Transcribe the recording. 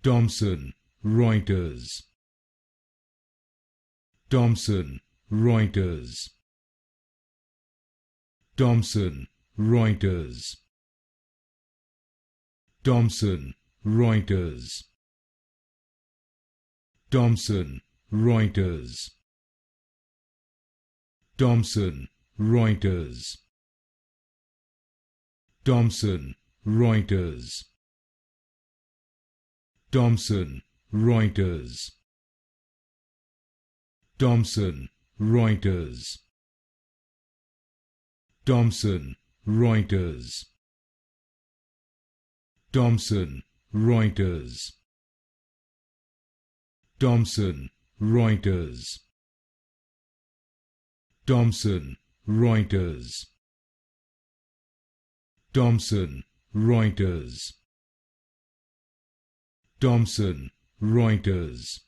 Thomson Reuters. Thomson Reuters. Thomson Reuters. Thomson Reuters. Thomson Reuters. Thomson Reuters. Thomson Reuters. Thomson Reuters. Thomson Reuters. Thomson Reuters. Thomson Reuters. Thomson Reuters. Thomson Reuters. Thomson Reuters. Thomson Reuters.